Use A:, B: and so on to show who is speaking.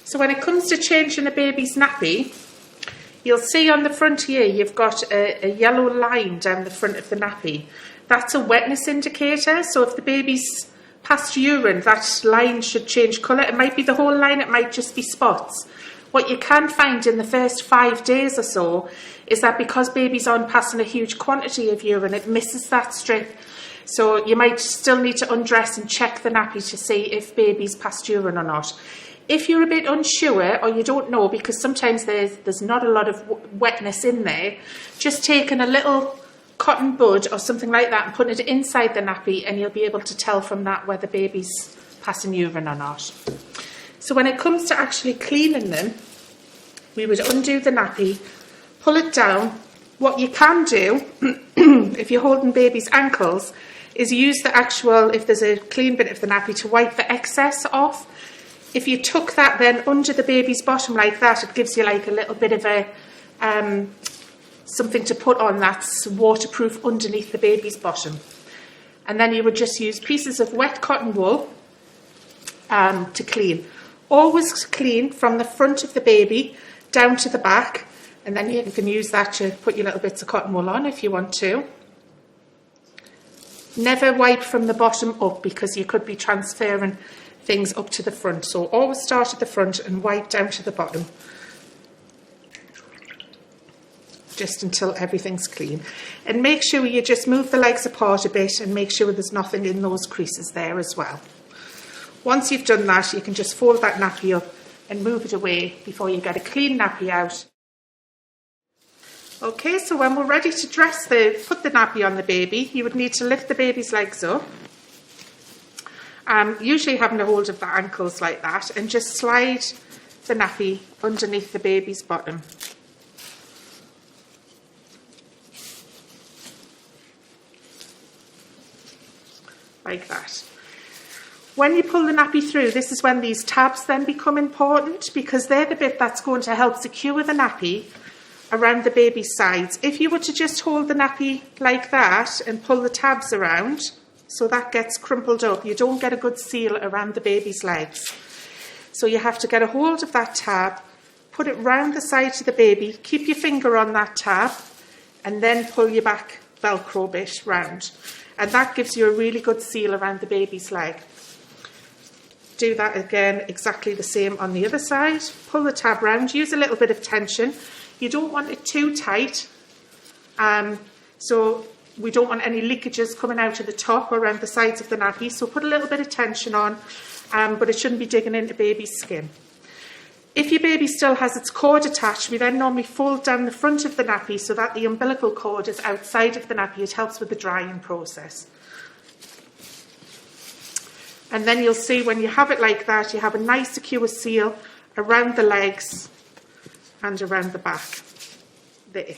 A: So when it comes to changing a baby's nappy, you'll see on the front here you've got a yellow line down the front of the nappy. That's a wetness indicator, so if the baby's passed urine, that line should change colour. It might be the whole line, it might just be spots. What you can find in the first 5 days or so is that because babies aren't passing a huge quantity of urine, it misses that strip. So you might still need to undress and check the nappy to see if baby's passed urine or not. If you're a bit unsure or you don't know, because sometimes there's not a lot of wetness in there, just taking a little cotton bud or something like that and putting it inside the nappy, and you'll be able to tell from that whether baby's passing urine or not. So when it comes to actually cleaning them, we would undo the nappy, pull it down. What you can do, if you're holding baby's ankles, is use the actual, if there's a clean bit of the nappy, to wipe the excess off. If you tuck that then under the baby's bottom like that, it gives you like a little bit of a something to put on that's waterproof underneath the baby's bottom. And then you would just use pieces of wet cotton wool to clean. Always clean from the front of the baby down to the back, and then you can use that to put your little bits of cotton wool on if you want to. Never wipe from the bottom up, because you could be transferring things up to the front. So always start at the front and wipe down to the bottom, just until everything's clean. And make sure you just move the legs apart a bit and make sure there's nothing in those creases there as well. Once you've done that, you can just fold that nappy up and move it away before you get a clean nappy out. Okay, so when we're ready to put the nappy on the baby, you would need to lift the baby's legs up. Usually having a hold of the ankles like that, and just slide the nappy underneath the baby's bottom. Like that. When you pull the nappy through, this is when these tabs then become important, because they're the bit that's going to help secure the nappy around the baby's sides. If you were to just hold the nappy like that and pull the tabs around, so that gets crumpled up, you don't get a good seal around the baby's legs. So you have to get a hold of that tab, put it round the sides of the baby, keep your finger on that tab, and then pull your back Velcro bit round. And that gives you a really good seal around the baby's leg. Do that again, exactly the same on the other side. Pull the tab round, use a little bit of tension. You don't want it too tight, so we don't want any leakages coming out of the top or around the sides of the nappy, so put a little bit of tension on, but it shouldn't be digging into baby's skin. If your baby still has its cord attached, we then normally fold down the front of the nappy so that the umbilical cord is outside of the nappy. It helps with the drying process. And then you'll see when you have it like that, you have a nice secure seal around the legs and around the back there.